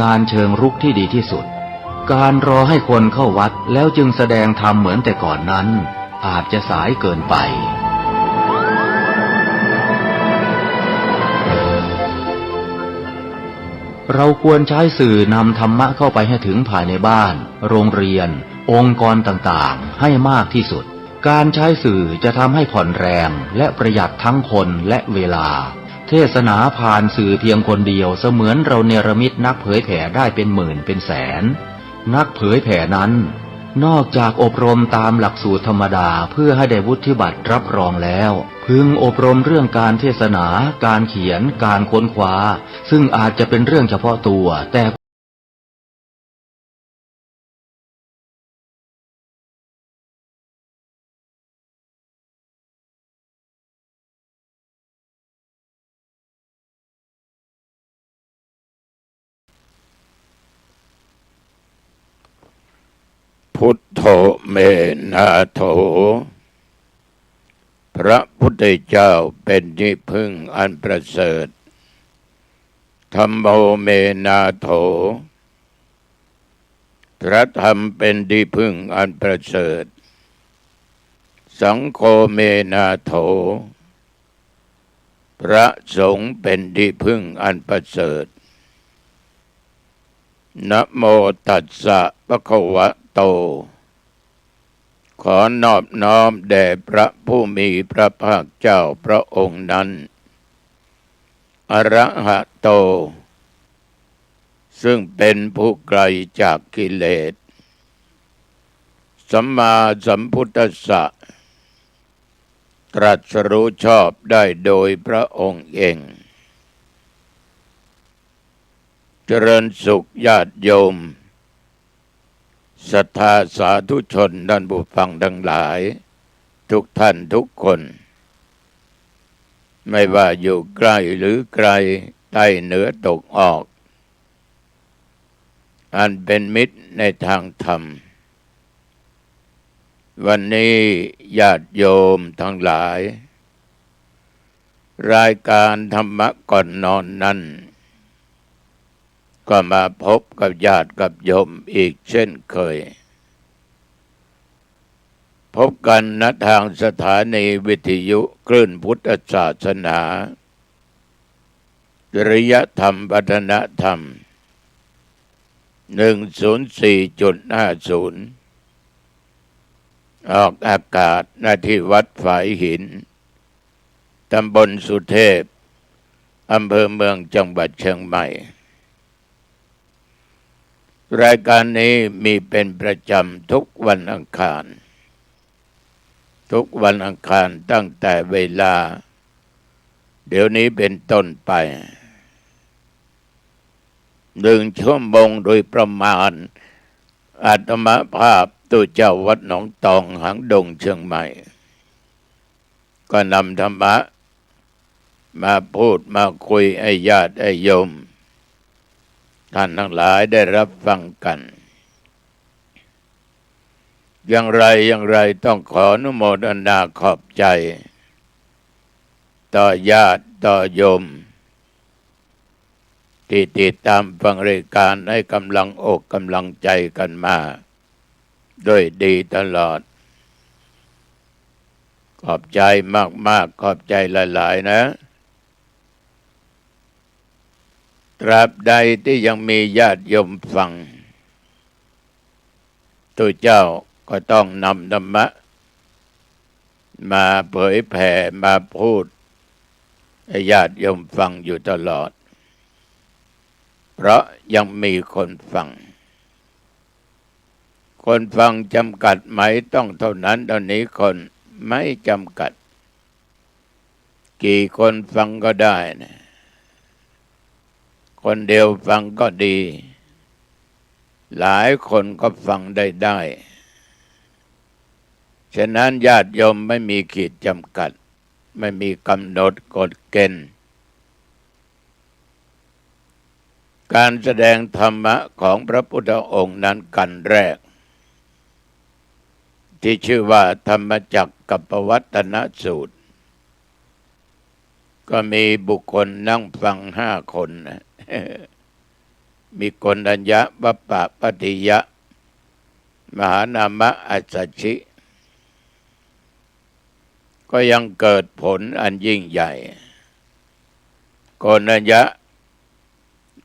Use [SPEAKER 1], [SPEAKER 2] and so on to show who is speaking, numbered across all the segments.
[SPEAKER 1] งานเชิงรุกที่ดีที่สุดการรอให้คนเข้าวัดแล้วจึงแสดงธรรมเหมือนแต่ก่อนนั้นอาจจะสายเกินไปเราควรใช้สื่อนำธรรมะเข้าไปให้ถึงภายในบ้านโรงเรียนองค์กรต่างๆให้มากที่สุดการใช้สื่อจะทำให้ผ่อนแรงและประหยัดทั้งคนและเวลาเทศนาผ่านสื่อเพียงคนเดียวเสมือนเราเนรมิตนักเผยแผ่ได้เป็นหมื่นเป็นแสนนักเผยแผ่นั้นนอกจากอบรมตามหลักสูตรธรรมดาเพื่อให้ได้วุฒิบัตรรับรองแล้วพึงอบรมเรื่องการเทศนาการเขียนการค้นคว้าซึ่งอาจจะเป็นเรื่องเฉพาะตัวแต่
[SPEAKER 2] พุทโธเมนาโถพระพุทธเจ้าเป็นที่พึ่งอันประเสริฐธัมโมเมนาโถพระธรรมเป็นที่พึ่งอันประเสริฐสังโฆเมนาโถพระสงฆ์เป็นที่พึ่งอันประเสริฐนะโมตัสสะภะคะวะโตขอนอบน้อมแด่พระผู้มีพระภาคเจ้าพระองค์นั้นอรหะโตซึ่งเป็นผู้ไกลจากกิเลสสัมมาสัมพุทธัสสะตรัสรู้ชอบได้โดยพระองค์เองเจริญสุขญาติโยมศรัทธาสาธุชนท่านผู้ฟังทั้งหลายทุกท่านทุกคนไม่ว่าอยู่ใกล้หรือไกลใต้เหนือตกออกอันเป็นมิตรในทางธรรมวันนี้ญาติโยมทั้งหลายรายการธรรมะก่อนนอนนั้นก็มาพบกับญาติกับโยมอีกเช่นเคยพบกันณทางสถานีวิทยุคลื่นพุทธศาสนาจริยธรรมวัฒนธรรม 104.50 ออกอากาศณที่วัดฝายหินตำบลสุเทพอำเภอเมืองจังหวัดเชียงใหม่รายการนี้มีเป็นประจำทุกวันอังคารตั้งแต่เวลาเดี๋ยวนี้เป็นต้นไป1 ชั่วโมงโดยประมาณอาตมาภาพตัวเจ้าวัดหนองตองหางดงเชียงใหม่ก็นำธรรมะมาพูดมาคุยให้ญาติให้โยมท่านทั้งหลายได้รับฟังกันอย่างไรต้องขออนุโมทนาขอบใจต่อญาติต่อโยมที่ติดตามฟังรายการให้กำลังอกกำลังใจกันมาด้วยดีตลอดขอบใจมากขอบใจหลายๆนะตราบใดที่ยังมีญาติโยมฟังตัวเจ้าก็ต้องนำธรรมะมาเผยแผ่มาพูดให้ญาติโยมฟังอยู่ตลอดเพราะยังมีคนฟังจำกัดไหมต้องเท่านั้นเท่านี้คนไม่จำกัดกี่คนฟังก็ได้นะคนเดียวฟังก็ดีหลายคนก็ฟังได้ฉะนั้นญาติโยมไม่มีขีดจำกัดไม่มีกำหนดกฎเกณฑ์การแสดงธรรมะของพระพุทธองค์นั้นกันแรกที่ชื่อว่าธรรมจักรกัปปวัตตนสูตรก็มีบุคคลนั่งฟัง5 คนนะ มีกนัญญะวัปปะปฏิยะมหานามะอัสสชิ ก็ยังเกิดผลอันยิ่งใหญ่โกณัญญะ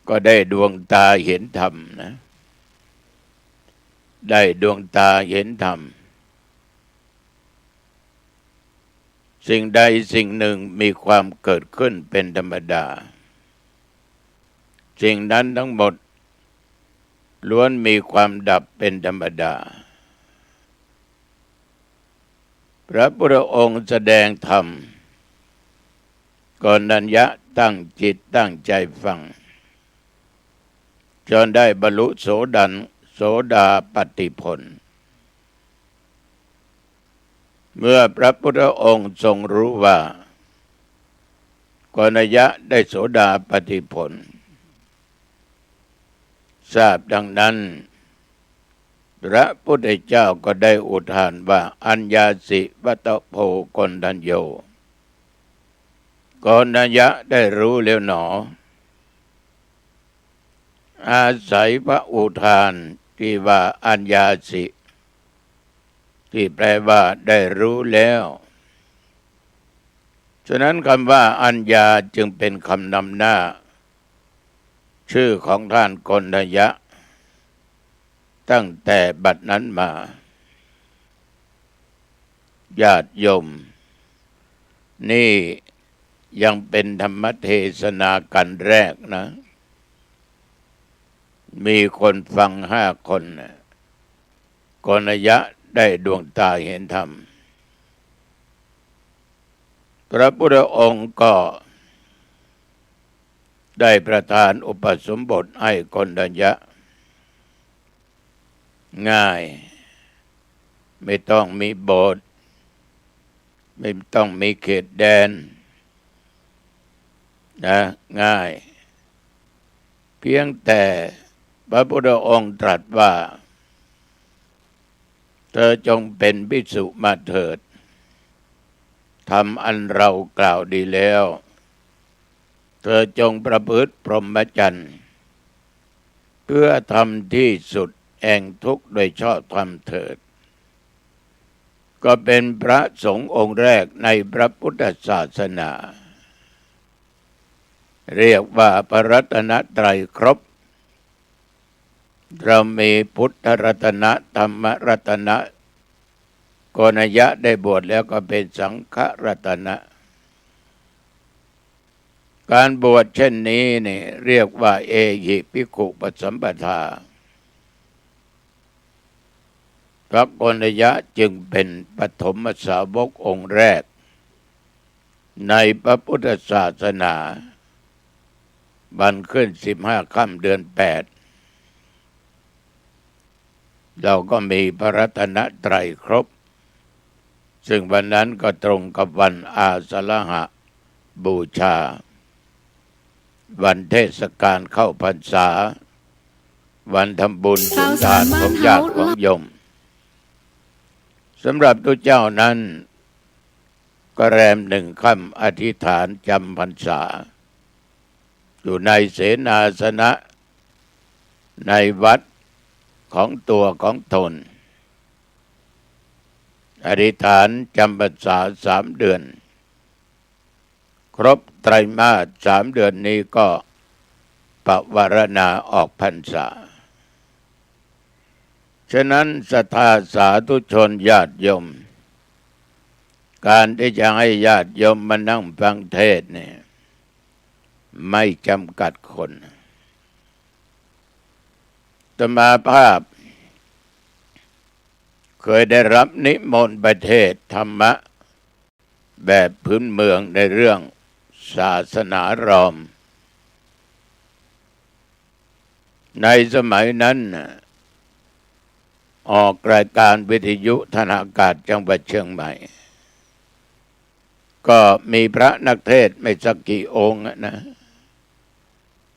[SPEAKER 2] ก็ได้ดวงตาเห็นธรรมนะได้ดวงตาเห็นธรรมสิ่งใดสิ่งหนึ่งมีความเกิดขึ้นเป็นธรรมดาสิ่งนั้นทั้งหมดล้วนมีความดับเป็นธรรมดาพระพุทธองค์แสดงธรรมโกณัญญะตั้งจิตตั้งใจฟังจนได้บรรลุโสดาปัตติผลเมื่อพระพุทธองค์ทรงรู้ว่าโกณัญญะได้โสดาปัตติผลทราบดังนั้นพระพุทธเจ้าก็ได้อุทานว่าอัญญาสิวัตโพโกณฑัญโยโกณัญญะได้รู้แล้วหนออาศัยพระอุทานที่ว่าอัญญาสิที่แปลว่าได้รู้แล้วฉะนั้นคำว่าอัญญาจึงเป็นคำนำหน้าชื่อของท่านโกณัญญะตั้งแต่บัดนั้นมาญาติโยมนี่ยังเป็นธรรมเทศนากันแรกนะมีคนฟัง5 คนนะโกณัญญะได้ดวงตาเห็นธรรมพระพุทธองค์ก็ได้ประทานอุปสมบทให้โกณัญญะง่ายไม่ต้องมีโบสถ์ไม่ต้องมีเขตแดนนะง่ายเพียงแต่พระพุทธองค์ตรัสว่าเธอจงเป็นภิกษุมาเถิดทำอันเรากล่าวดีแล้วเธอจงประพฤติพรหมจรรย์เพื่อทำที่สุดแห่งทุกข์โดยชอบธรรมเถิดก็เป็นพระสงฆ์องค์แรกในพระพุทธศาสนาเรียกว่าพระรัตนตรัยครบเรามีพุทธรัตนะธรรมรัตนะโกณัญญะได้บวชแล้วก็เป็นสังฆรัตนะการบวชเช่นนี้นี่เรียกว่าเอหิภิกขุปสัมปทาพระโกณัญญะจึงเป็นปฐมสาวกองค์แรกในพระพุทธศาสนาบันขึ้น15 ค่ำเดือน 8เราก็มีพระรัตนตรัยครบซึ่งวันนั้นก็ตรงกับวันอาสาฬหบูชาวันเทศกาลเข้าพรรษาวันทำบุญสุนทานของญาติของโยมสำหรับตัวเจ้านั้นก็แรม1 ค่ำอธิษฐานจำพรรษาอยู่ในเสนาสนะในวัดของตัวของตนอธิษฐานจำพรรษา3 เดือนครบไตรมาส3 เดือนนี้ก็ปวารณาออกพรรษาฉะนั้นศรัทธาสาธุชนญาติโยมการที่จะให้ญาติโยมมานั่งฟังเทศน์เนี่ยไม่จำกัดคนอาตมาภาพเคยได้รับนิมนต์ไปเทศน์ธรรมะแบบพื้นเมืองในเรื่องศาสนาราม ในสมัยนั้นออกรายการวิทยุทางอากาศจังหวัดเชียงใหม่ก็มีพระนักเทศน์ไม่สักกี่องค์นะ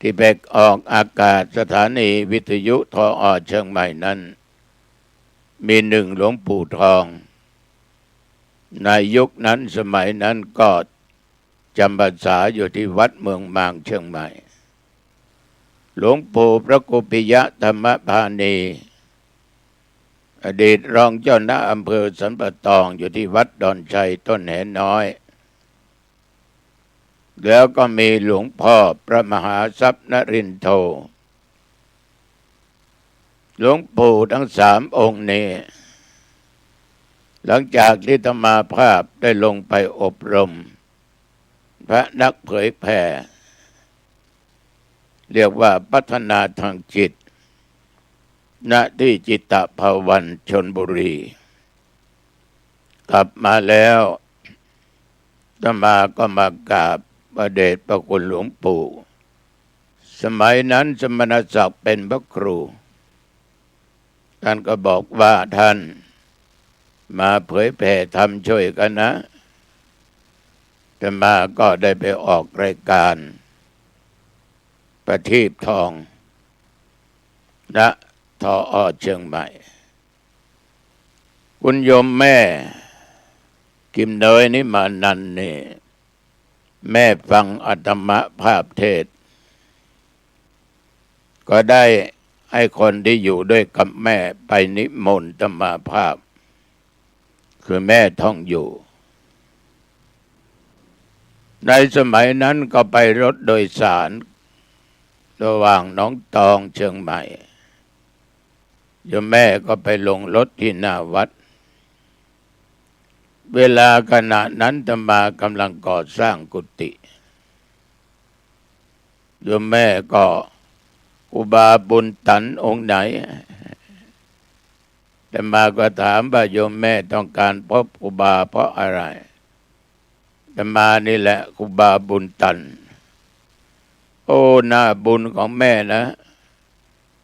[SPEAKER 2] ที่ไปออกอากาศสถานีวิทยุทอ.เชียงใหม่นั้นมี1หลวงปู่ทองในยุคนั้นสมัยนั้นก็จำพรรษาอยู่ที่วัดเมืองมางเชียงใหม่ หลวงปู่พระกุปิยะธรรมพานีอดีตรองเจ้าหน้าอำเภอสันปะตองอยู่ที่วัดดอนชัยต้นแหน้อยแล้วก็มีหลวงพ่อพระมหาทรัพย์นรินทร์โทหลวงปู่ทั้ง3 องค์นี้หลังจากที่ธรรมาภาพได้ลงไปอบรมพระนักเผยแผ่เรียกว่าพัฒนาทางจิตณที่จิตตภาวันชลบุรีกลับมาแล้วธรรมาก็มากราบพระเดชพระคุณหลวงปู่สมัยนั้นสมณศักดิ์เป็นพระครูท่านก็บอกว่าท่านมาเผยแผ่ธรรมช่วยกันนะธรรมาก็ได้ไปออกรายการประทีปทองณทอ.เชียงใหม่คุณโยมแม่กิมเนยนี่มานันนี่แม่ฟังอาตมภาพเทศก็ได้ให้คนที่อยู่ด้วยกับแม่ไปนิมนต์ธรรมาภาพคือแม่ท่องอยู่ในสมัยนั้นก็ไปรถโดยสารระหว่างหนองตองเชียงใหม่โยมแม่ก็ไปลงรถที่หน้าวัดเวลาขณะนั้นอาตมากำลังก่อสร้างกุฏิโยมแม่ก็ครูบาบุญตันองค์ไหนอาตมาก็ถามว่าโยมแม่ต้องการพบครูบาเพราะอะไรอาตมานี่แหละครูบาบุญตันโอ้หน้าบุญของแม่นะ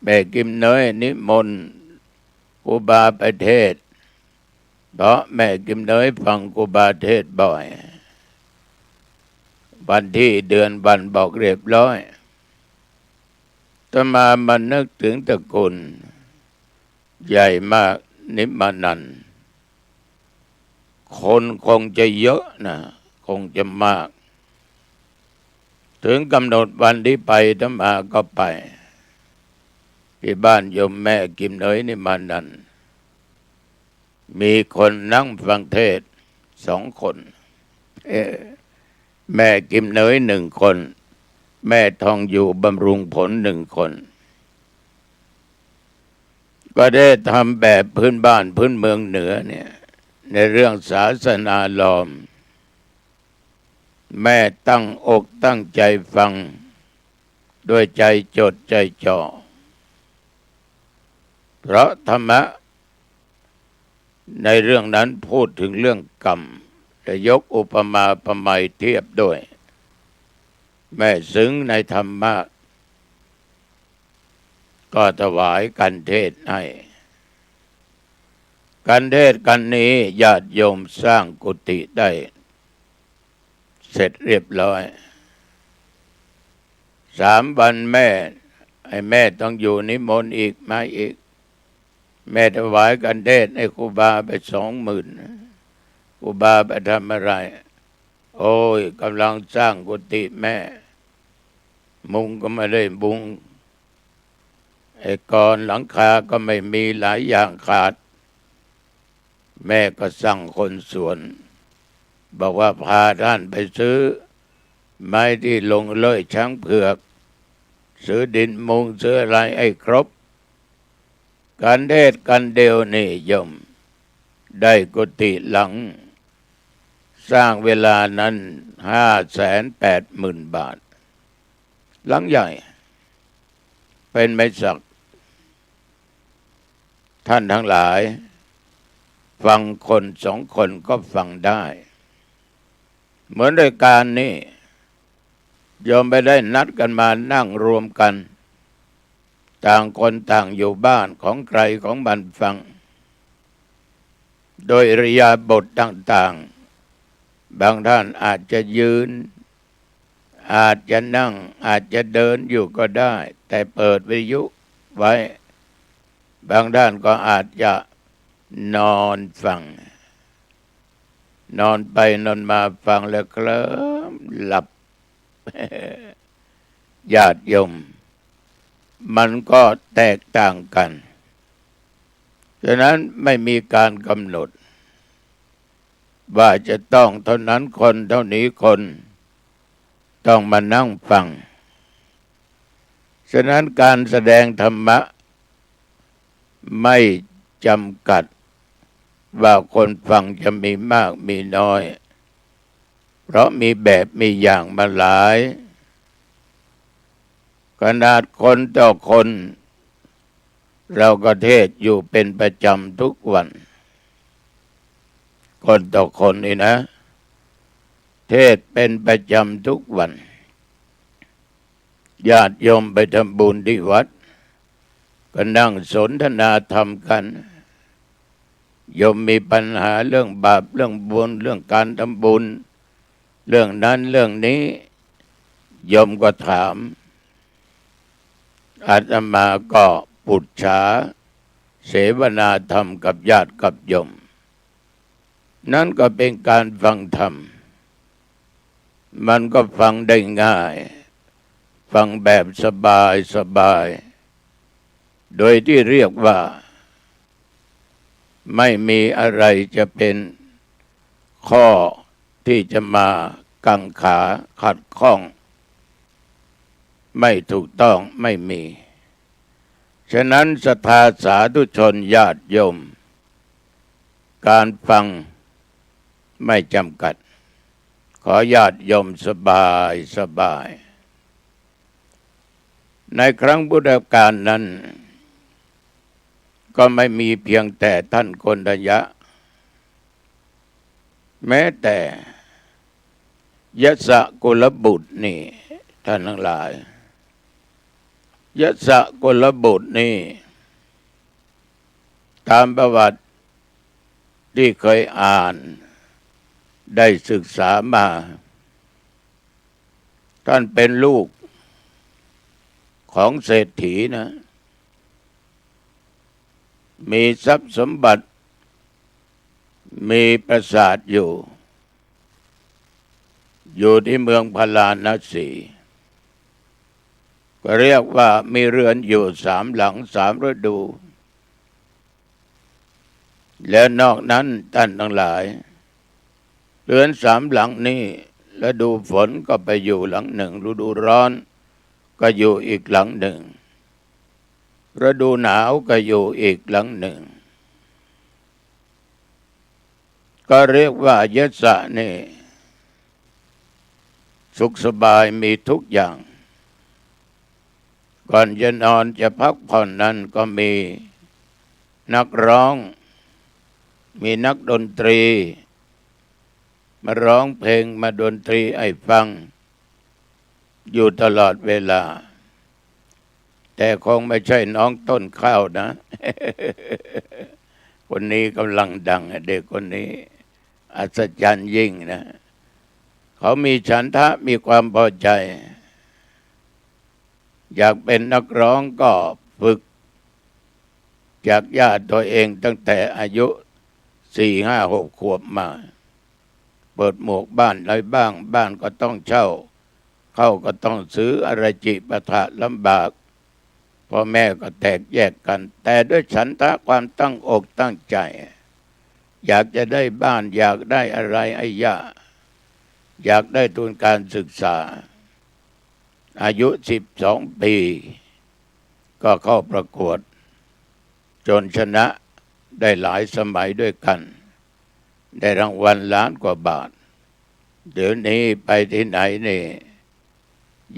[SPEAKER 2] แม่กิมเนยนิมนต์ครูบาไปเทศเพราะแม่กิมเนยฟังครูบาเทศบ่อยวันที่เดือนวันบอกเรียบร้อยอาตมามันนึกถึงตระกูลใหญ่มากนิมมานันท์คนคงจะเยอะนะคงจะมากถึงกำหนดวันที่ไปอาตมาก็ไปที่บ้านโยมแม่กิมเนยนิมมานันท์มีคนนั่งฟังเทศ2 คนแม่กิมเนย1 คนแม่ทองอยู่บำรุงผล1 คนก็ได้ทำแบบพื้นบ้านพื้นเมืองเหนือเนี่ยในเรื่องศาสนาลอมแม่ตั้งอกตั้งใจฟังด้วยใจจดใจจ่อเพราะธรรมะในเรื่องนั้นพูดถึงเรื่องกรรมจะยกอุปมาอุปไมยเทียบด้วยแม่ซึ้งในธรรมะก็ถวายกันเทศให้กันเทศกันนี้ญาติโยมสร้างกุฏิได้เสร็จเรียบร้อย3 วันแม่ให้แม่ต้องอยู่นิมนต์อีกมาอีกแม่ถวายกันเทศให้ครูบาไป20,000ครูบาไปทำอะไรโอ้ยกำลังสร้างกุฏิแม่มุงก็ไม่ได้มุงไอ้กรหลังคาก็ไม่มีหลายอย่างขาดแม่ก็สั่งคนสวนบอกว่าพาท่านไปซื้อไม้ที่ลงเลยช้างเผือกซื้อดินมุงซื้ออะไรไอ้ครบการเทศกันเดียวนี่โยมได้กุฏิหลังสร้างเวลานั้น580,000 บาทหลังใหญ่เป็นไม้สักท่านทั้งหลายฟังคน2 คนก็ฟังได้เหมือนรายการนี้โยมไปได้นัดกันมานั่งรวมกันต่างคนต่างอยู่บ้านของใครของมันฟังโดยอิริยาบถต่างๆบางท่านอาจจะยืนอาจจะนั่งอาจจะเดินอยู่ก็ได้แต่เปิดวิทยุไว้บางท่านก็อาจจะนอนฟังนอนไปนอนมาฟังแล้วเคลิ้มหลับญาติโยม มันก็แตกต่างกันฉะนั้นไม่มีการกำหนดว่าจะต้องเท่านั้นคนเท่านี้คนต้องมานั่งฟังฉะนั้นการแสดงธรรมะไม่จำกัดว่าคนฟังจะมีมากมีน้อยเพราะมีแบบมีอย่างมาหลายขนาดคนต่อคนเราก็เทศอยู่เป็นประจำทุกวันคนต่อคนนี่นะเทศเป็นประจำทุกวันญาติโยมไปทำบุญที่วัดก็นั่งสนทนาธรรมกันโยมมีปัญหาเรื่องบาปเรื่องบุญเรื่องการทำบุญเรื่องนั้นเรื่องนี้โยมก็ถามอาตมาก็ปุจฉาเสวนาธรรมกับญาติกับโยมนั่นก็เป็นการฟังธรรมมันก็ฟังได้ง่ายฟังแบบสบายสบายโดยที่เรียกว่าไม่มีอะไรจะเป็นข้อที่จะมากังขาขัดข้องไม่ถูกต้องไม่มีฉะนั้นศรัทธาสาธุชนญาติโยมการฟังไม่จำกัดขอญาติโยมสบายสบายในครั้งพุทธกาลนั้นก็ไม่มีเพียงแต่ท่านโกณฑยะแม้แต่ยศกุลบุตรนี่ท่านทั้งหลายยศกุลบุตรนี่ตามประวัติที่เคยอ่านได้ศึกษามาท่านเป็นลูกของเศรษฐีนะมีทรัพย์สมบัติมีปราสาทอยู่ที่เมืองพาราณสีก็เรียกว่ามีเรือนอยู่3 หลัง3 ฤดูและนอกนั้นท่านทั้งหลายเรือน3 หลังนี้ฤดูฝนก็ไปอยู่หลังหนึ่งฤดูร้อนก็อยู่อีกหลังหนึ่งฤดูหนาวก็อยู่อีกหลังหนึ่งก็เรียกว่ายศนี่สุขสบายมีทุกอย่างก่อนจะนอนจะพักผ่อนนั้นก็มีนักร้องมีนักดนตรีมาร้องเพลงมาดนตรีให้ฟังอยู่ตลอดเวลาแต่คงไม่ใช่น้องต้นข้าวนะ คนนี้กำลังดังเด็กคนนี้อัศจรรย์ยิ่งนะเขามีฉันทะมีความพอใจอยากเป็นนักร้องก็ฝึกจากญาติตัวเองตั้งแต่อายุ4 5 6 ขวบมาเปิดหมวกบ้านอะไรบ้างบ้านก็ต้องเช่าเข้าก็ต้องซื้ออะไรจิปาถะลำบากพ่อแม่ก็แตกแยกกันแต่ด้วยฉันทะความตั้งอกตั้งใจอยากจะได้บ้านอยากได้อะไรอยากได้ทุนการศึกษาอายุ12 ปีก็เข้าประกวดจนชนะได้หลายสมัยด้วยกันได้รางวัล1 ล้านกว่าบาทเดี๋ยวนี้ไปที่ไหนนี่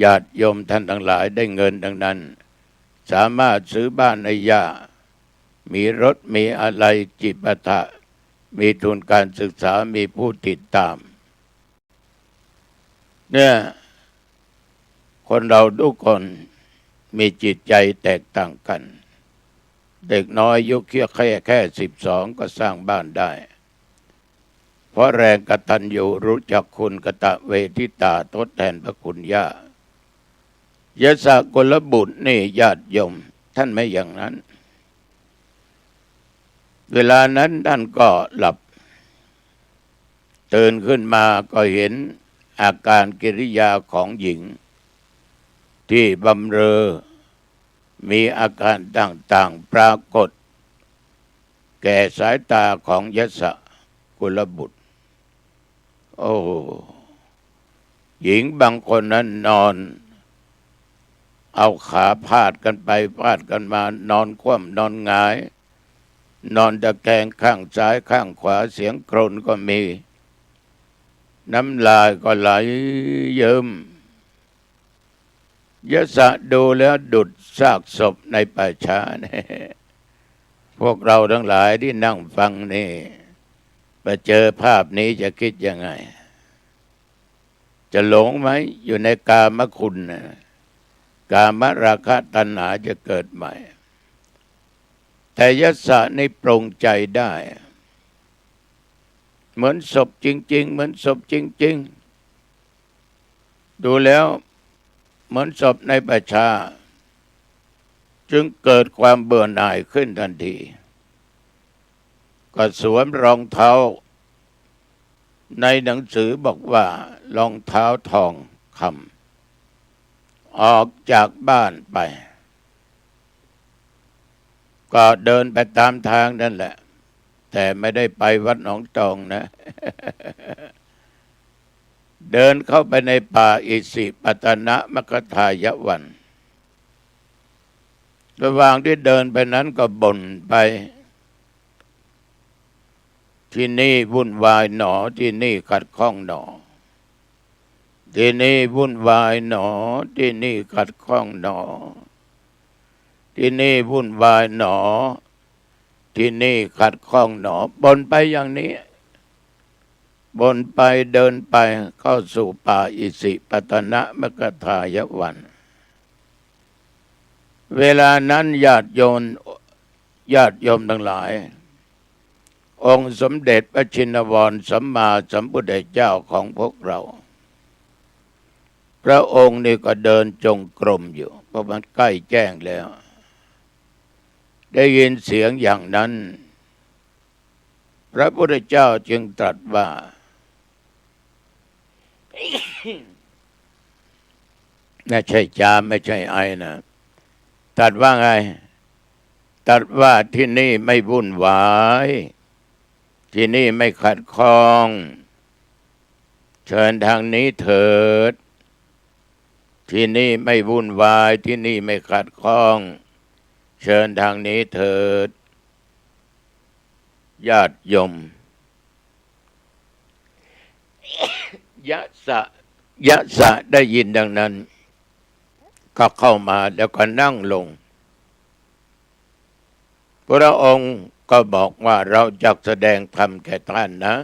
[SPEAKER 2] ญาติโยมท่านทั้งหลายได้เงินดังนั้นสามารถซื้อบ้านให้ย่ามีรถมีอะไรจิปาถะมีทุนการศึกษามีผู้ติดตามเนี่ยคนเราทุกคนมีจิตใจแตกต่างกันเด็กน้อยอายุแค่12ก็สร้างบ้านได้เพราะแรงกตัญญูรู้จักคุณกตเวทิตาทดแทนพระคุณย่ายศกุลบุตรนี่ญาติโยมท่านไม่อย่างนั้นเวลานั้นท่านก็หลับตื่นขึ้นมาก็เห็นอาการกิริยาของหญิงที่บำเรอ มีอาการต่างๆปรากฏแก่สายตาของยศกุลบุตรโอ้หญิงบางคนนั้นนอนเอาขาพาดกันไปพาดกันมานอนคว่ำนอนหงายนอนตะแคงข้างซ้ายข้างขวาเสียงกรนก็มีน้ำลายก็ไหลเยิ้มยศดูแล้วดุจซากศพในป่าช้าเนี่ยพวกเราทั้งหลายที่นั่งฟังนี่ไปเจอภาพนี้จะคิดยังไงจะหลงไหมอยู่ในกามคุณนะกามราคะตัณหาจะเกิดใหม่แต่ยศนี่ปรงใจได้เหมือนศพจริงๆเหมือนศพจริงๆดูแล้วเหมือนศพในป่าช้าจึงเกิดความเบื่อหน่ายขึ้นทันทีก็สวมรองเท้าในหนังสือบอกว่ารองเท้าทองคำออกจากบ้านไปก็เดินไปตามทางนั่นแหละแต่ไม่ได้ไปวัดหนองจองนะ เดินเข้าไปในป่าอิสิปตนมคทายวันระหว่างที่เดินไปนั้นก็บ่นไปที่นี่วุ่นวายหนอที่นี่ขัดข้องหนอที่นี่วุ่นวายหนอที่นี่ขัดข้องหนอที่นี่วุ่นวายหนอที่นี่ขัดข้องหนอบ่นไปอย่างนี้บ่นไปเดินไปเข้าสู่ป่าอิสิปตนมคทายวันเวลานั้นญาติโยมทั้งหลายองค์สมเด็จพระชินวรสัมมาสัมพุทธเจ้าของพวกเราพระองค์นี่ก็เดินจงกรมอยู่เพราะมันใกล้แจ้งแล้วได้ยินเสียงอย่างนั้นพระพุทธเจ้าจึงตรัสว่า ไม่ใช่จามไม่ใช่ไอนะตรัสว่าไงตรัสว่าที่นี่ไม่วุ่นวายที่นี่ไม่ขัดข้องเชิญทางนี้เถิดที่นี่ไม่วุ่นวายที่นี่ไม่ขัดข้องเชิญทางนี้เถิดญาติโยมยะสะได้ยินดังนั้นก็เข้ามาแล้วก็นั่งลงพระองค์ก็บอกว่าเราจะแสดงธรรมแก่ท่านนะ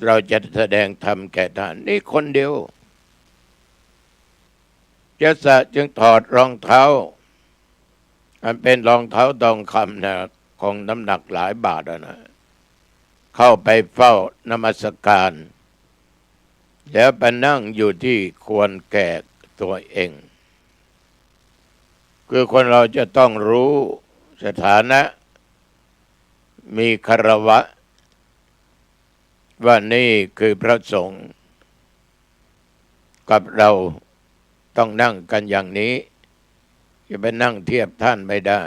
[SPEAKER 2] เราจะแสดงธรรมแก่ท่านนี่คนเดียวยะสะจึงถอดรองเท้ามันเป็นรองเท้าทองคำนะของน้ำหนักหลายบาทนะเข้าไปเฝ้านมัสการแล้วไปนั่งอยู่ที่ควรแก่ตัวเองคือคนเราจะต้องรู้สถานะมีคารวะว่านี่คือพระสงฆ์กับเราต้องนั่งกันอย่างนี้จะไปนั่งเทียบท่านไม่ได้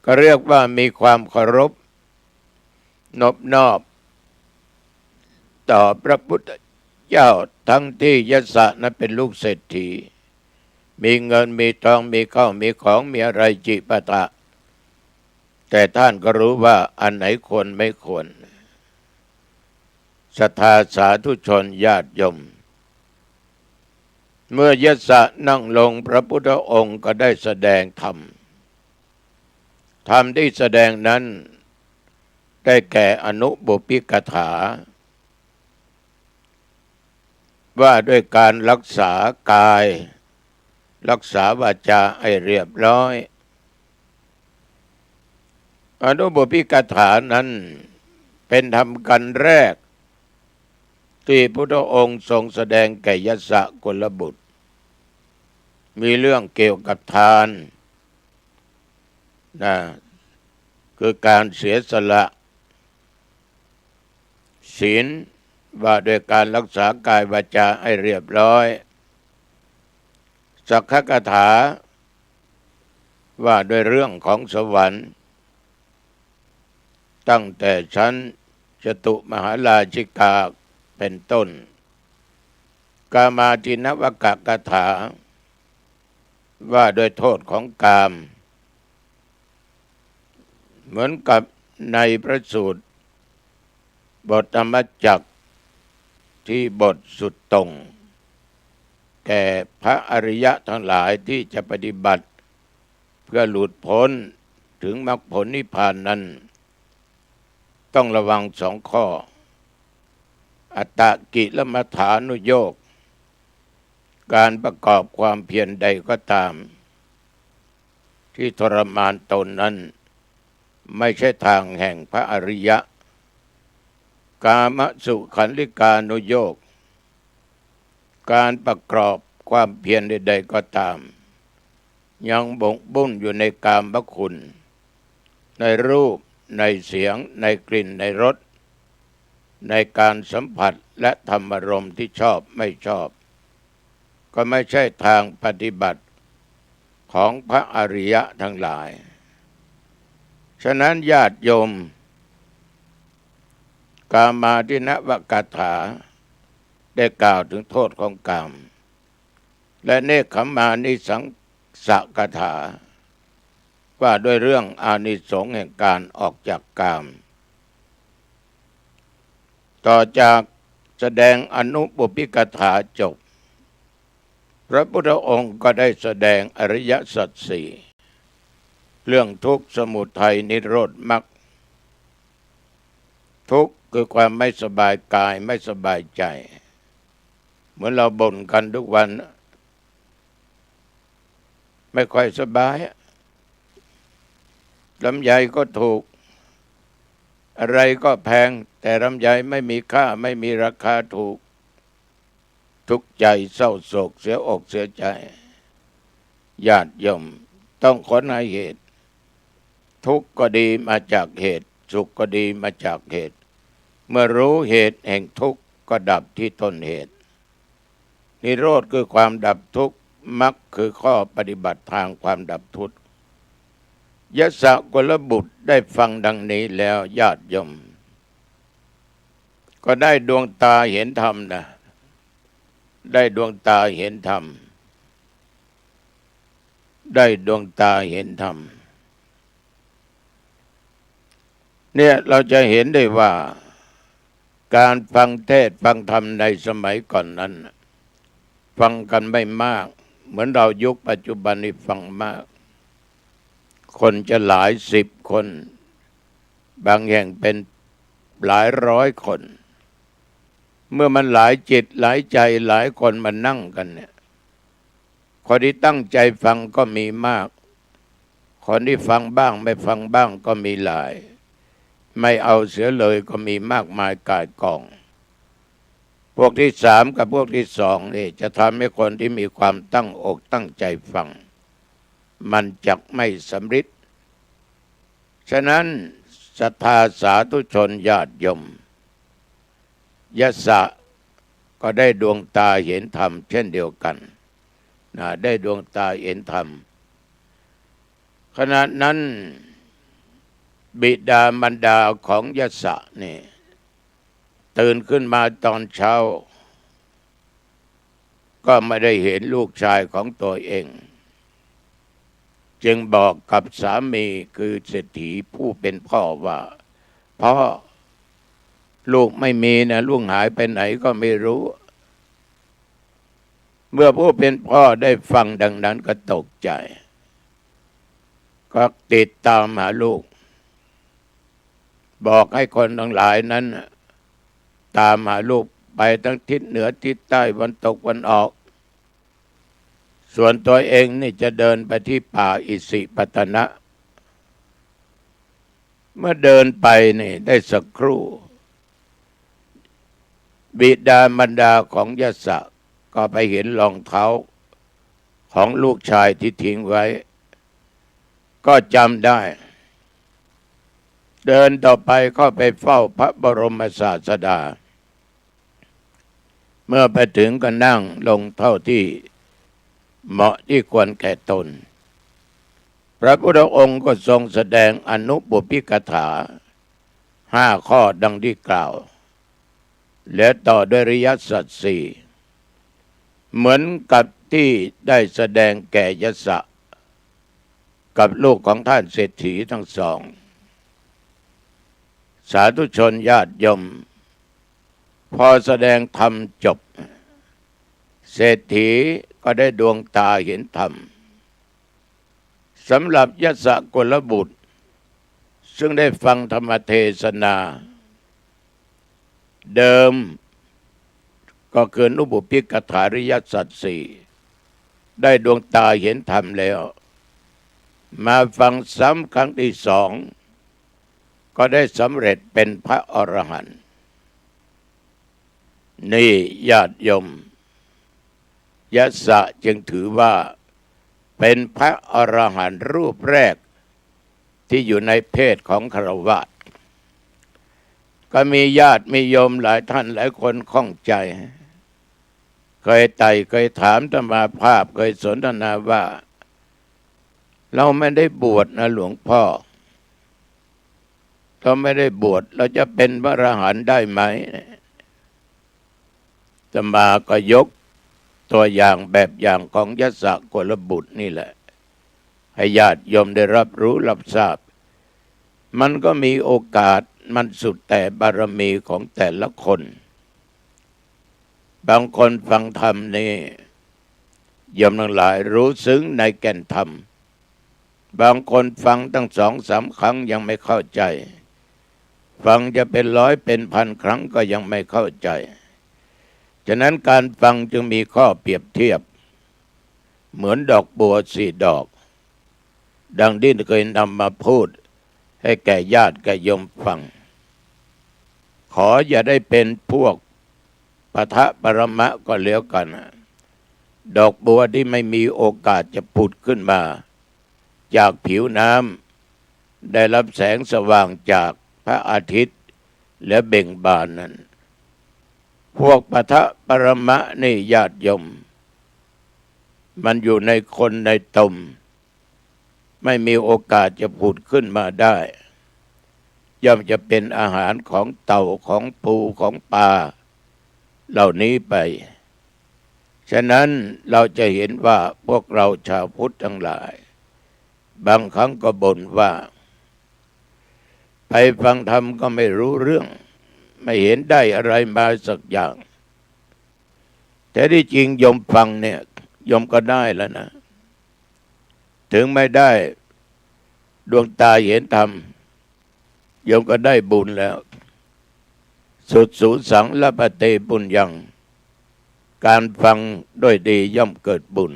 [SPEAKER 2] ก็เรียกว่ามีความเคารพนอบน้อมต่อพระพุทธเจ้าทั้งที่ยศนั้นเป็นลูกเศรษฐีมีเงินมีทองมีข้าวมีของมีอะไรจิปาถะแต่ท่านก็รู้ว่าอันไหนควรไม่ควรศรัทธาสาธุชนญาติโยมเมื่อยศนั่งลงพระพุทธองค์ก็ได้แสดงธรรมที่แสดงนั้นได้แก่อนุบุพพิกถาว่าด้วยการรักษากายรักษาวาจาให้เรียบร้อยอนุบุพพิกถานั้นเป็นธรรมกันแรกที่พุทธองค์ทรงแสดงแก่ยศกุลบุตรมีเรื่องเกี่ยวกับทานนะคือการเสียสละศีลว่าด้วยการรักษากายวาจาให้เรียบร้อย สักขคาถาว่าด้วยเรื่องของสวรรค์ตั้งแต่ชั้นจตุมหาราชิกาเป็นต้นกามาตินวกคาถาว่าด้วยโทษของกามเหมือนกับในพระสูตรบทธรรมจักรที่บทสุดตรงแก่พระอริยะทั้งหลายที่จะปฏิบัติเพื่อหลุดพ้นถึงมรรคผลนิพพานนั้นต้องระวังสองข้ออัตตกิลมัฏฐานุโยคการประกอบความเพียรใดก็ตามที่ทรมานตนนั้นไม่ใช่ทางแห่งพระอริยะกามสุขันลิกานุโยคการประกอบความเพียรใดๆก็ตามยังบกบุ่นอยู่ในกามคุณในรูปในเสียงในกลิ่นในรสในการสัมผัสและธรรมารมณ์ที่ชอบไม่ชอบก็ไม่ใช่ทางปฏิบัติของพระอริยะทั้งหลายฉะนั้นญาติโยมกามาตินวกถาได้กล่าวถึงโทษของกามและเนคขมานิสังสกถาว่าด้วยเรื่องอานิสงส์แห่งการออกจากกามต่อจากแสดงอนุปุพพิกถาจบพระพุทธองค์ก็ได้แสดงอริยสัจสี่เรื่องทุกข์สมุทัยนิโรธมรรคทุกข์คือความไม่สบายกายไม่สบายใจเหมือนเราบ่นกันทุกวันไม่ค่อยสบายลำไยก็ถูกอะไรก็แพงแต่ลำไยไม่มีค่าไม่มีราคาถูกทุกข์ใจเศร้าโศกเสียอกเสียใจญาติโยมต้องค้นหาเหตุทุกข์ก็ดีมาจากเหตุสุขก็ดีมาจากเหตุเมื่อรู้เหตุแห่งทุกข์ก็ดับที่ต้นเหตุนิโรธคือความดับทุกข์มรรคคือข้อปฏิบัติทางความดับทุกข์ยศกุลบุตรได้ฟังดังนี้แล้วญาติโยมก็ได้ดวงตาเห็นธรรมนะได้ดวงตาเห็นธรรมได้ดวงตาเห็นธรรมเนี่ยเราจะเห็นได้ว่าการฟังเทศน์ฟังธรรมในสมัยก่อนนั้นฟังกันไม่มากเหมือนเรายุคปัจจุบันนี้ฟังมากคนจะหลายสิบคนบางแห่งเป็นหลายร้อยคนเมื่อมันหลายจิตหลายใจหลายคนมานั่งกันเนี่ยคนที่ตั้งใจฟังก็มีมากคนที่ฟังบ้างไม่ฟังบ้างก็มีหลายไม่เอาเสียเลยก็มีมากมายก่ายกองพวกที่สามกับพวกที่สองนี่จะทำให้คนที่มีความตั้งอกตั้งใจฟังมันจักไม่สำเร็จฉะนั้นศรัทธาสาธุชนญาติโยมยศะก็ได้ดวงตาเห็นธรรมเช่นเดียวกันได้ดวงตาเห็นธรรมขณะนั้นบิดามารดาของยศะนี่ตื่นขึ้นมาตอนเช้าก็ไม่ได้เห็นลูกชายของตัวเองจึงบอกกับสามีคือเศรษฐีผู้เป็นพ่อว่าพ่อลูกไม่มีนะลูกหายไปไหนก็ไม่รู้เมื่อผู้เป็นพ่อได้ฟังดังนั้นก็ตกใจก็ติดตามหาลูกบอกให้คนทั้งหลายนั้นตามหาลูกไปทั้งทิศเหนือทิศใต้วันตกวันออกส่วนตัวเองนี่จะเดินไปที่ป่าอิสิปตนะเมื่อเดินไปนี่ได้สักครู่บิดามารดาของยศะก็ไปเห็นรองเท้าของลูกชายที่ทิ้งไว้ก็จำได้เดินต่อไปก็ไปเฝ้าพระบรมศาสดาเมื่อไปถึงก็นั่งลงเท่าที่ เหมาะที่ควรแก่ตนพระพุทธองค์ก็ทรงแสดงอนุบุพพิกถา5 ข้อดังที่กล่าวและต่อด้วยอริยสัจ 4เหมือนกับที่ได้แสดงแก่ยศะกับลูกของท่านเศรษฐีทั้งสองสาธุชนญาติโยมพอแสดงธรรมจบเศรษฐีก็ได้ดวงตาเห็นธรรมสำหรับยศกุลบุตรซึ่งได้ฟังธรรมเทศนาเดิมก็คืออนุบุพพิกถาริยสัจ 4ได้ดวงตาเห็นธรรมแล้วมาฟังซ้ำครั้งที่ 2ก็ได้สำเร็จเป็นพระอรหันต์นี่ญาติโยมยศะจึงถือว่าเป็นพระอรหันต์รูปแรกที่อยู่ในเพศของฆราวาสก็มีญาติมีโยมหลายท่านหลายคนข้องใจเคยเคยถามธรรมาภาพเคยสนทนาว่าเราไม่ได้บวชนะหลวงพ่อเราไม่ได้บวชเราจะเป็นพระอรหันต์ได้ไหมอาตมาก็ยกตัวอย่างแบบอย่างของยศกุลบุตรนี่แหละให้ญาติโยมได้รับรู้รับทราบมันก็มีโอกาสมันสุดแต่บารมีของแต่ละคนบางคนฟังธรรมนี่โยมทั้งหลายรู้ซึ้งในแก่นธรรมบางคนฟังตั้ง2-3 ครั้งยังไม่เข้าใจฟังจะเป็น100เป็น1,000 ครั้งก็ยังไม่เข้าใจฉะนั้นการฟังจึงมีข้อเปรียบเทียบเหมือนดอกบัว4 ดอกดังที่เคยนำมาพูดให้แก่ญาติแก่โยมฟังขออย่าได้เป็นพวกปะทะปรมะก็แล้วกันดอกบัวที่ไม่มีโอกาสจะผุดขึ้นมาจากผิวน้ำได้รับแสงสว่างจากพระอาทิตย์และเบ่งบานนั้นพวกปะทะปรมะนี่ญาติโยมมันอยู่ในคนในตมไม่มีโอกาสจะผุดขึ้นมาได้ย่อมจะเป็นอาหารของเต่าของปูของปลาเหล่านี้ไปฉะนั้นเราจะเห็นว่าพวกเราชาวพุทธทั้งหลายบางครั้งก็บ่นว่าไปฟังธรรมก็ไม่รู้เรื่องไม่เห็นได้อะไรมาสักอย่างแต่ที่จริงโยมฟังเนี่ยโยมก็ได้แล้วนะถึงไม่ได้ดวงตาเห็นธรรมโยมก็ได้บุญแล้วสุดสูสังละปะเตปุญญังการฟังด้วยดีย่อมเกิดบุญ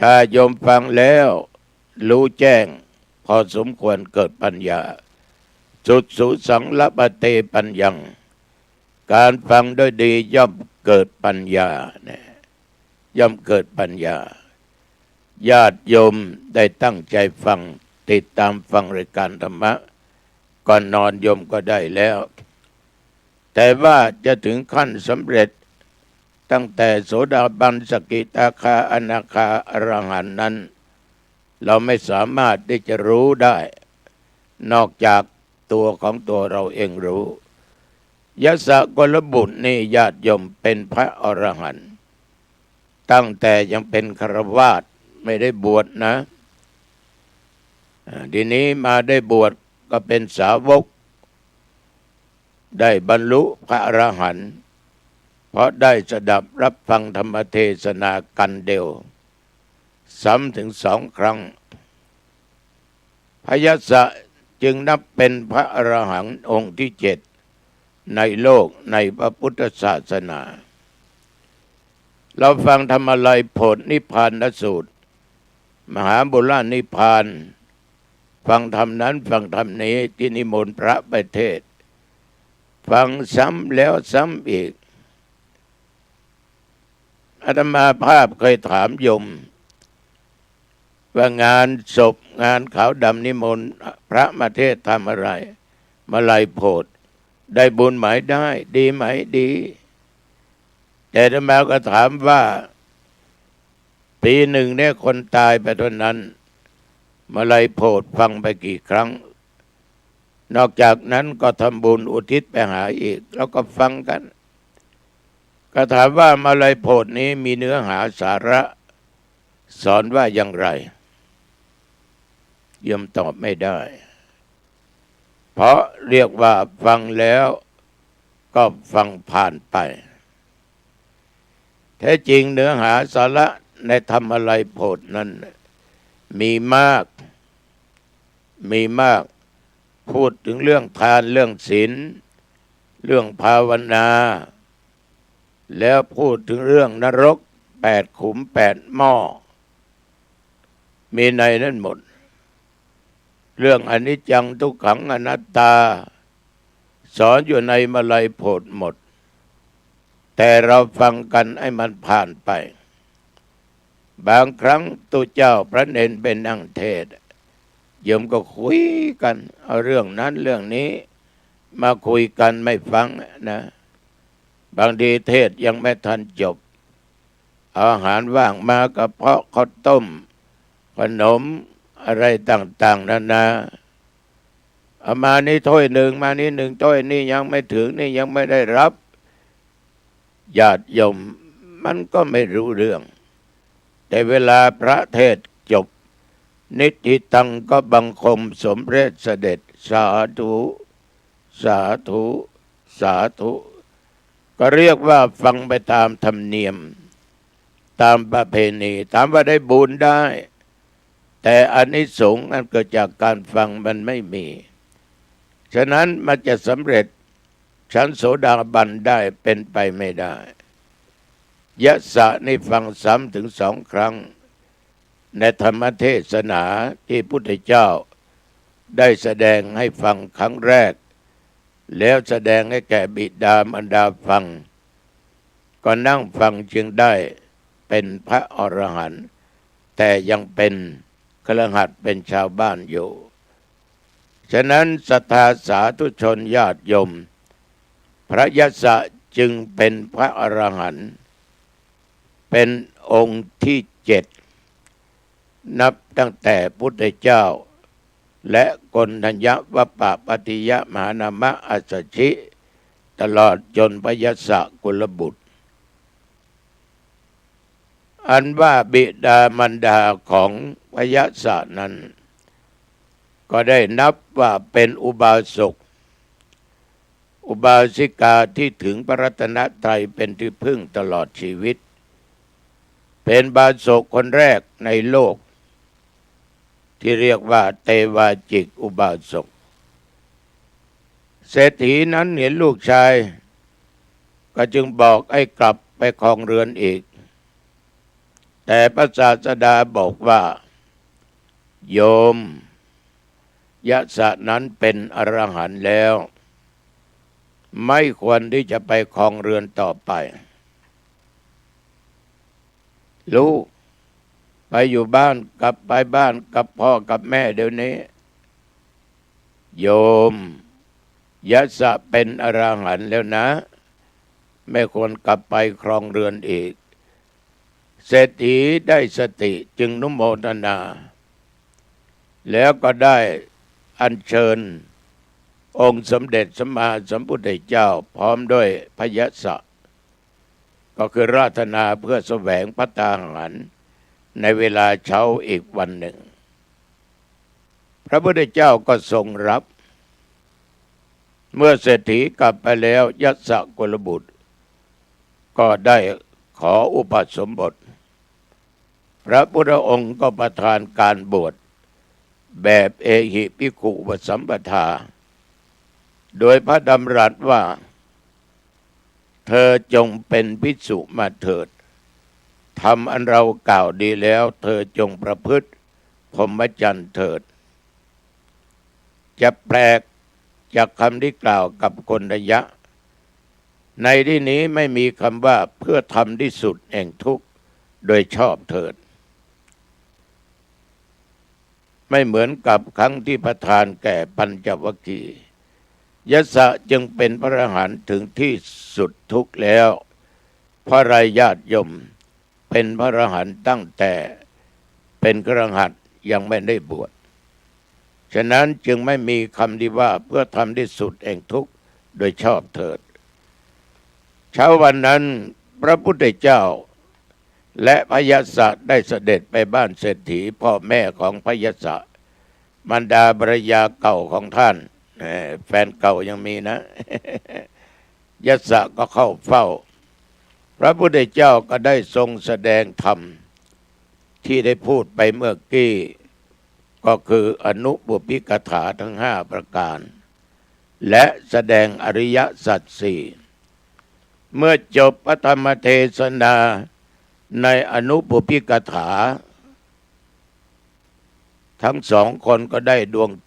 [SPEAKER 2] ถ้าโยมฟังแล้วรู้แจ้งพอสมควรเกิดปัญญาสุดสูสังละปะเตปัญญังการฟังด้วยดีย่อมเกิดปัญญาเนี่ยย่อมเกิดปัญญาญาติโยมได้ตั้งใจฟังติดตามฟังรายการธรรมะก่อนนอนโยมก็ได้แล้วแต่ว่าจะถึงขั้นสำเร็จตั้งแต่โสดาบันสกิทาคาอนาคาอรหันต์นั้นเราไม่สามารถที่จะรู้ได้นอกจากตัวของตัวเราเองรู้ยศกุลบุตรนี่ญาติโยมเป็นพระอรหันต์ตั้งแต่ยังเป็นฆราวาสไม่ได้บวชนะทีนี้มาได้บวชก็เป็นสาวกได้บรรลุพระอรหันต์เพราะได้สดับรับฟังธรรมเทศนากันเดียวซ้ำถึง2 ครั้งพระยศะจึงนับเป็นพระอรหันต์องค์ที่ 7ในโลกในพระพุทธศาสนาเราฟังธรรมลัยโพธินิพพานสูตรมหาบุรานิพพานฟังธรรมนั้นฟังธรรมนี้ที่นิมนต์พระไปเทศน์ฟังซ้ำแล้วซ้ำอีกอาตมาภาพเคยถามโยมว่างานศพงานขาวดำนิมนต์พระมาเทศน์ทำอะไรมาลัยโพธิได้บุญไหมได้ดีไหมดีแต่อาตมาก็ถามว่า ปีหนึ่งเนี่ยคนตายไปเท่านั้นมาลัยโพธิ์ฟังไปกี่ครั้งนอกจากนั้นก็ทำบุญอุทิศไปหาอีกแล้วก็ฟังกันก็ถามว่ามาลัยโพธิ์นี้มีเนื้อหาสาระสอนว่าอย่างไรยมตอบไม่ได้เพราะเรียกว่าฟังแล้วก็ฟังผ่านไปแท้จริงเนื้อหาสาระในธรรมะไรโพธิ์นั้นมีมากพูดถึงเรื่องทานเรื่องศีลเรื่องภาวนาแล้วพูดถึงเรื่องนรก8 ขุม8 หม้อมีในนั้นหมดเรื่องอนิจจังทุกขังอนัตตาสอนอยู่ในมลัยโพธิ์หมดแต่เราฟังกันให้มันผ่านไปบางครั้งตัวเจ้าพระเนนเป็นนั่งเทศโยมก็คุยกันเอาเรื่องนั้นเรื่องนี้มาคุยกันไม่ฟังนะบางทีเทศยังไม่ทันจบอาหารว่างมากระเพาะข้าวต้มขนมอะไรต่างๆนานาเอามานี่ถ้วยหนึ่งมานี่1 ถ้วยนี่ยังไม่ถึงนี่ยังไม่ได้รับญาติโยมมันก็ไม่รู้เรื่องแต่เวลาพระเทศจบนิติตังก็บังคมสมเด็จเสด็จสาธุสาธุสาธุก็เรียกว่าฟังไปตามธรรมเนียมตามประเพณีถามว่าได้บุญได้แต่อานิสงส์อันเกิดจากการฟังมันไม่มีฉะนั้นมันจะสำเร็จชั้นโสดาบันได้เป็นไปไม่ได้ยะสะนี่ฟังซ้ำถึง2 ครั้งในธรรมเทศนาที่พุทธเจ้าได้แสดงให้ฟังครั้งแรกแล้วแสดงให้แก่บิดามารดาฟังก็นั่งฟังจึงได้เป็นพระอรหันต์แต่ยังเป็นคฤหัสถ์เป็นชาวบ้านอยู่ฉะนั้นศรัทธาสาธุชนญาติโยมพระยศจึงเป็นพระอรหันต์เป็นองค์ที่7นับตั้งแต่พุทธเจ้าและกนทัญญวัปปะปฏิยมหานามะอัสสชิตลอดจนพระยศกุลบุตรอันว่าบิดามารดาของพระยศนั้นก็ได้นับว่าเป็นอุบาสกอุบาสิกาที่ถึงพระรัตนตรัยเป็นที่พึ่งตลอดชีวิตเป็นบาสกคนแรกในโลกที่เรียกว่าเตวาจิกอุบาสกเศรษฐีนั้นเห็นลูกชายก็จึงบอกให้กลับไปครองเรือนอีกแต่พระศาสดาบอกว่าโยมยะสะนั้นเป็นอรหันต์แล้วไม่ควรที่จะไปครองเรือนต่อไปลูกไปอยู่บ้านกลับไปบ้านกับพ่อกับแม่เดี๋ยวนี้โยมยะสะเป็นอรหันต์แล้วนะไม่ควรกลับไปครองเรือนอีกเศรษฐีได้สติจึงนุโมทนาแล้วก็ได้อัญเชิญองค์สมเด็จสัมมาสัมพุทธเจ้าพร้อมด้วยพระยศก็คือราธนาเพื่อแสวงพระตาหารในเวลาเช้าอีกวันหนึ่งพระพุทธเจ้าก็ทรงรับเมื่อเศรษฐีกลับไปแล้วยศกุลบุตรก็ได้ขออุปสมบทพระพุทธองค์ก็ประทานการบวชแบบเอหิภิกขุวสัมปทาโดยพระดำรัสว่าเธอจงเป็นภิกษุมาเถิดทำอันเรากล่าวดีแล้วเธอจงประพฤติพรหมจรรย์เถิดจะแปลกจากคำที่กล่าวกับคนระยะในที่นี้ไม่มีคำว่าเพื่อทำที่สุดแห่งทุกข์โดยชอบเถิดไม่เหมือนกับครั้งที่ประทานแก่ปัญจวัคคีย์ยศจึงเป็นพระอรหันต์ถึงที่สุดทุกข์แล้วเพราะไรญาติโยม เป็นพระอรหันต์ตั้งแต่เป็นคฤหัสถ์ยังไม่ได้บวชฉะนั้นจึงไม่มีคำที่ว่าเพื่อทำที่สุดแห่งทุกข์โดยชอบเถิดเช้าวันนั้นพระพุทธเจ้าและพยาศะได้เสด็จไปบ้านเศรษฐีพ่อแม่ของพยาศะมารดาภรรยาเก่าของท่านแฟนเก่ายังมีนะ ยศะก็เข้าเฝ้าพระพุทธเจ้าก็ได้ทรงแสดงธรรมที่ได้พูดไปเมื่อกี้ก็คืออนุบุพพิกถาทั้ง5ประการและแสดงอริยสัจสี่เมื่อจบพระธรรมเทศนาในอนุบุพพิกถาทั้ง2 คนก็ได้ดวงต